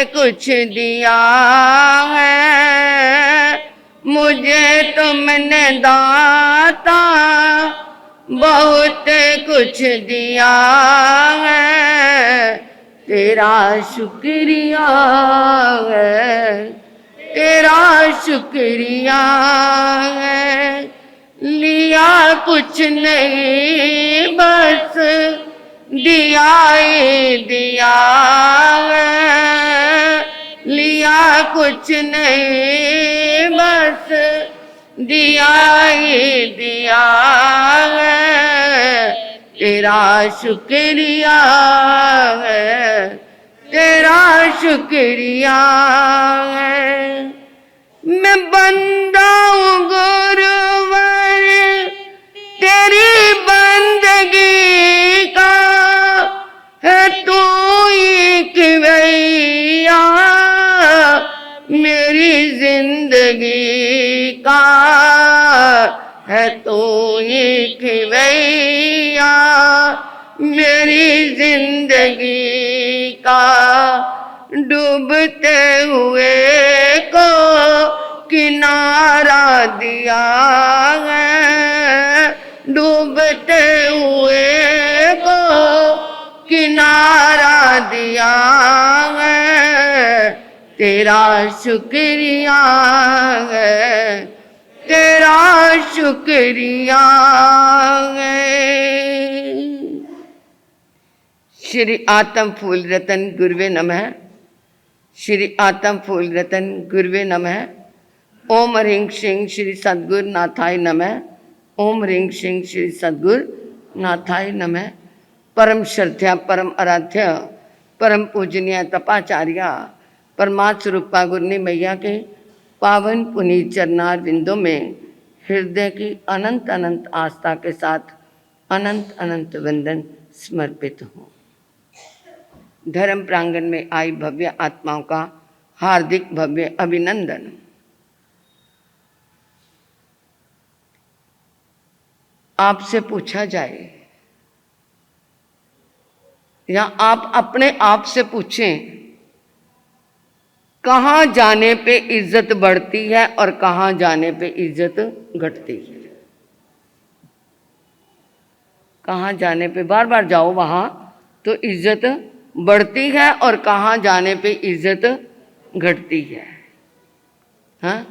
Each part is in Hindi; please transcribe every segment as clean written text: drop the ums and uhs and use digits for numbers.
कुछ दिया है, मुझे तुमने दाता बहुत कुछ दिया है, तेरा शुक्रिया है, तेरा शुक्रिया है। लिया कुछ नहीं बस दिया ही दिया है, लिया कुछ नहीं बस दिया ही दिया है, तेरा शुक्रिया है, तेरा शुक्रिया है। मैं बंदा हूँ गुरुवर तेरी बंदगी का, है तू ही खिवैया मेरी जिंदगी का, है तू ही खिवैया मेरी जिंदगी का। डूबते हुए को किनारा दिया है, डूबते हुए को किनारा दिया है, तेरा शुक्रिया है, तेरा शुक्रिया है। श्री आत्म फूल रतन गुरुवे नमः, श्री आत्म फूल रतन गुरुवे नमः। ओम ह्रीं श्रीं श्री सद्गुरु नाथाय नमः, ओम ह्रीं श्रीं श्री सद्गुरु नाथाय नमः। परम श्रद्धा परम आराध्य परम पूजनीय तपाचार्य परमात्म स्वरूपा गुरनी मैया के पावन पुनीत चरणार बिंदों में हृदय की अनंत अनंत आस्था के साथ अनंत अनंत वंदन समर्पित हूँ। धर्म प्रांगण में आई भव्य आत्माओं का हार्दिक भव्य अभिनंदन। आपसे पूछा जाए या आप अपने आप से पूछें, कहाँ जाने पे इज्जत बढ़ती है और कहाँ जाने पे इज्जत घटती है? कहाँ जाने पे बार बार जाओ वहाँ तो इज्जत बढ़ती है और कहाँ जाने पे इज्जत घटती है? हाँ,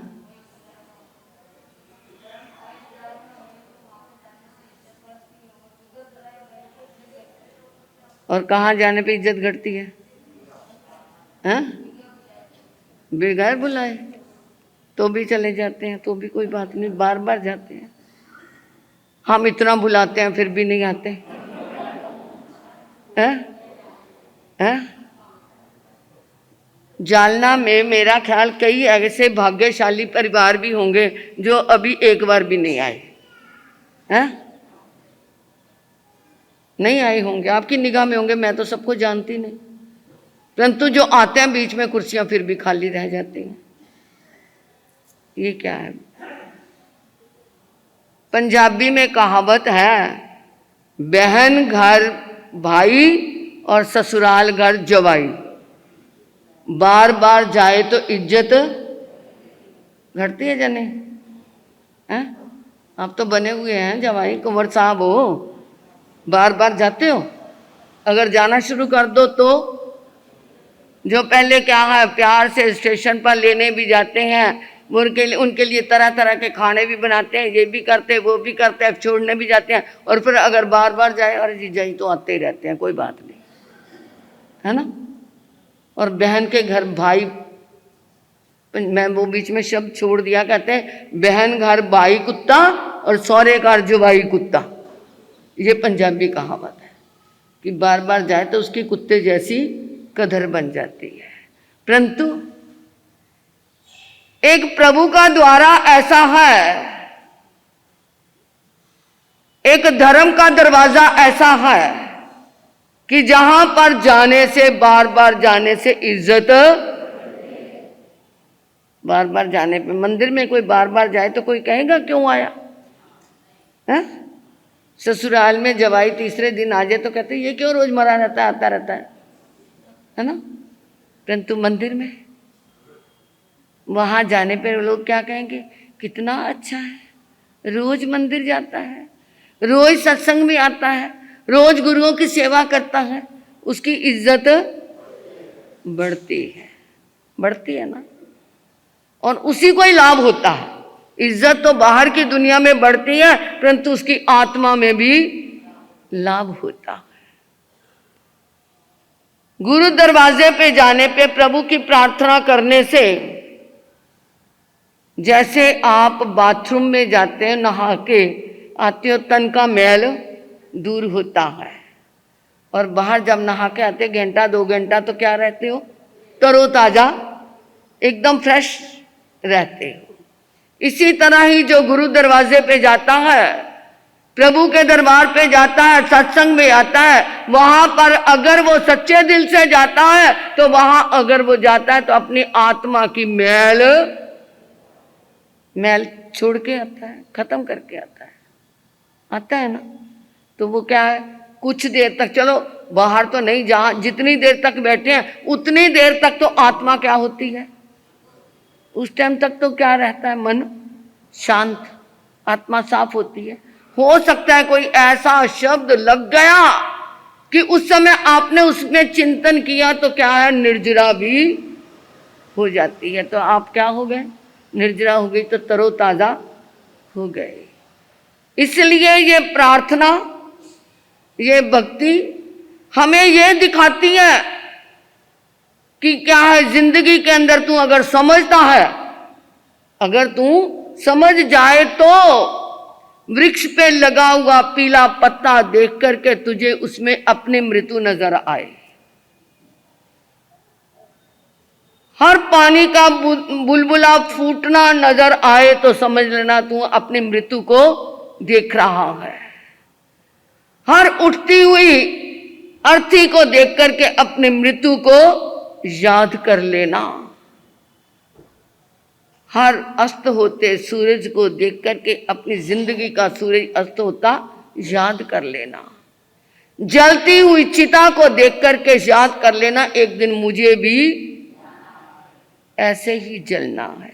और कहाँ जाने पे इज्जत घटती है? हाँ, बेगैर बुलाए तो भी चले जाते हैं, तो भी कोई बात नहीं, बार बार जाते हैं। हम इतना बुलाते हैं फिर भी नहीं आते हैं? हैं? जालना में मेरा ख्याल कई ऐसे भाग्यशाली परिवार भी होंगे जो अभी एक बार भी नहीं आए हैं, नहीं आए होंगे, आपकी निगाह में होंगे, मैं तो सबको जानती नहीं, परंतु जो आते हैं बीच में कुर्सियां फिर भी खाली रह जाती हैं। ये क्या है? पंजाबी में कहावत है, बहन घर भाई और ससुराल घर जवाई, बार बार जाए तो इज्जत घटती है जने हैं? आप तो बने हुए हैं जवाई, कुंवर साहब हो, बार बार जाते हो। अगर जाना शुरू कर दो तो जो पहले क्या है प्यार से स्टेशन पर लेने भी जाते हैं, उनके लिए तरह तरह के खाने भी बनाते हैं, ये भी करते हैं वो भी करते हैं, छोड़ने भी जाते हैं, और फिर अगर बार बार जाए, अरे जीजा जी तो आते ही रहते हैं, कोई बात नहीं, है ना। और बहन के घर भाई, मैं वो बीच में शब्द छोड़ दिया, कहते हैं बहन घर भाई कुत्ता और सौरे घर जुबाई कुत्ता। ये पंजाबी कहावत है कि बार बार जाए तो उसकी कुत्ते जैसी कदर बन जाती है। परंतु एक प्रभु का द्वारा ऐसा है, एक धर्म का दरवाजा ऐसा है कि जहां पर जाने से, बार बार जाने से इज्जत, बार बार जाने पे, मंदिर में कोई बार बार जाए तो कोई कहेगा क्यों आया है? ससुराल में जवाई तीसरे दिन आ जाए तो कहते ये क्यों रोज मरा रहता है, आता रहता है ना। परंतु मंदिर में वहां जाने पर लोग क्या कहेंगे, कितना अच्छा है, रोज मंदिर जाता है, रोज सत्संग में आता है, रोज गुरुओं की सेवा करता है, उसकी इज्जत बढ़ती है ना। और उसी को ही लाभ होता है। इज्जत तो बाहर की दुनिया में बढ़ती है, परंतु उसकी आत्मा में भी लाभ होता है। गुरु दरवाजे पे जाने पे प्रभु की प्रार्थना करने से, जैसे आप बाथरूम में जाते हैं, नहा के आते हो, तन का मैल दूर होता है, और बाहर जब नहा के आते घंटा 2 घंटा तो क्या रहते हो, तरोताजा, एकदम फ्रेश रहते हो। इसी तरह ही जो गुरु दरवाजे पे जाता है, प्रभु के दरबार पे जाता है, सत्संग में आता है, वहां पर अगर वो सच्चे दिल से जाता है तो वहां अगर वो जाता है तो अपनी आत्मा की मैल छोड़ के आता है, खत्म करके आता है ना। तो वो क्या है, कुछ देर तक, चलो बाहर तो नहीं, जहां जितनी देर तक बैठे हैं उतनी देर तक तो आत्मा क्या होती है, उस टाइम तक तो क्या रहता है, मन शांत, आत्मा साफ होती है। हो सकता है कोई ऐसा शब्द लग गया कि उस समय आपने उसमें चिंतन किया तो क्या है, निर्जरा भी हो जाती है, तो आप क्या हो गए, निर्जरा हो गई, तो तरोताजा हो गए। इसलिए ये प्रार्थना, ये भक्ति हमें ये दिखाती है कि क्या है, जिंदगी के अंदर तू अगर समझता है, अगर तू समझ जाए तो वृक्ष पे लगा हुआ पीला पत्ता देख करके तुझे उसमें अपनी मृत्यु नजर आए, हर पानी का बुलबुला फूटना नजर आए तो समझ लेना तू अपनी मृत्यु को देख रहा है। हर उठती हुई अर्थी को देख करके अपनी मृत्यु को याद कर लेना, हर अस्त होते सूरज को देख करके अपनी जिंदगी का सूरज अस्त होता याद कर लेना, जलती हुई चिता को देख करके याद कर लेना, एक दिन मुझे भी ऐसे ही जलना है।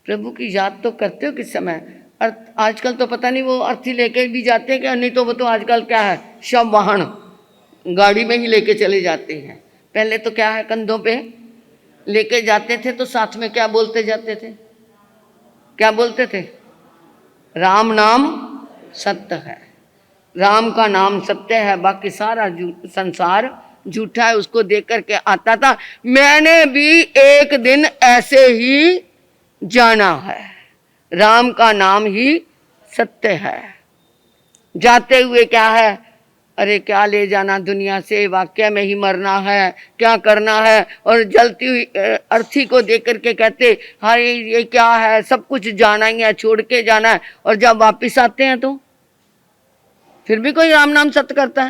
प्रभु की याद तो करते हो किस समय, आजकल तो पता नहीं वो अर्थी लेके भी जाते हैं क्या, नहीं तो वो तो आजकल क्या है, शव वाहन गाड़ी में ही लेके चले जाते हैं। पहले तो क्या है, कंधों पे लेके जाते थे, तो साथ में क्या बोलते जाते थे, क्या बोलते थे, राम नाम सत्य है, राम का नाम सत्य है, बाकी सारा संसार झूठा है। उसको देख करके आता था, मैंने भी एक दिन ऐसे ही जाना है, राम का नाम ही सत्य है। जाते हुए क्या है, अरे क्या ले जाना दुनिया से, वाक्य में ही मरना है, क्या करना है। और जलती हुई अर्थी को देख करके कहते, हाँ ये क्या है, सब कुछ जाना ही है, छोड़ के जाना है। और जब वापिस आते हैं तो फिर भी कोई राम नाम सत्य करता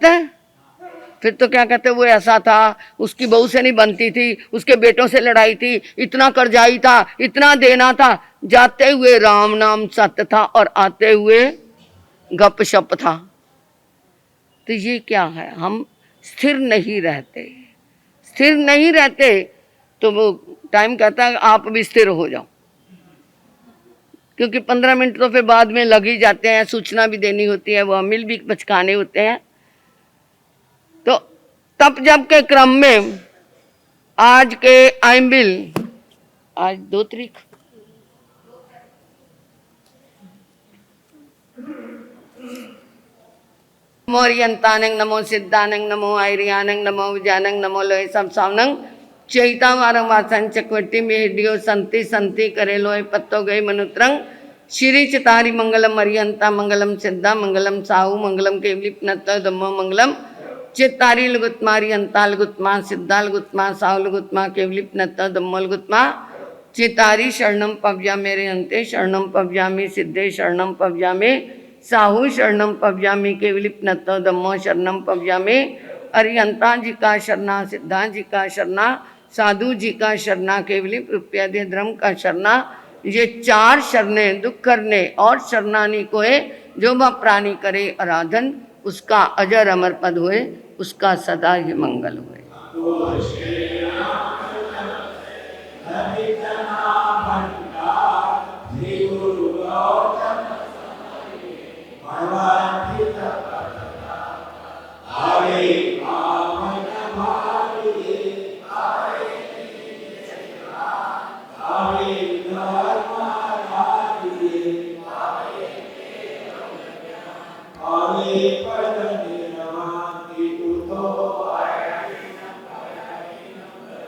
है। फिर तो क्या कहते, वो ऐसा था, उसकी बहू से नहीं बनती थी, उसके बेटों से लड़ाई थी, इतना कर्जाई था, इतना देना था। जाते हुए राम नाम सत्य था और आते हुए गप शप था। तो ये क्या है, हम स्थिर नहीं रहते। तो वो टाइम कहता है आप भी स्थिर हो जाओ, क्योंकि 15 मिनट तो फिर बाद में लग ही जाते हैं, सूचना भी देनी होती है, वो अमील भी बचकाने होते हैं। तो तप जप के क्रम में आज के आइम्बिल, आज 2 तारीख, नमो अरियंतानंग, नमो सिद्धानंग, नमो आयरियानंग, नमो विजानंग, नमो लोहे सब सावनंग, चैता वारंग वासन चकवटी में हिडियो संति करे लोहे पत्तो गई मनुत्रंग, श्री चितारी मंगलम अरियंता मंगलम सिद्धा मंगलम साहू मंगलम केवली नत्तो धम्मो मंगलम, चित्तारी लुगुत्मारी अंताल गुत्मा सिद्धाल गुत्मा साहुल गुत्मा केवली नत्तो धम्मोल गुत्मा, चितारी शरणम पव्यामे रे अंते शरणम पव्यामी सिद्धे शरणम पव्यामे साहू शरणम पव्यामी केवली नत्तो धम्मो शरणम पव्यामे, अरियंता जी का शरणा, सिद्धा जी का शरणा, साधु जी का शरणा, केवली रुपयादि धर्म का शरणा। ये 4 शरणे दुख करने और शरणानी को है, जो वह प्राणी करे आराधन उसका अजर अमर पद होए, उसका सदा ही मंगल हुए।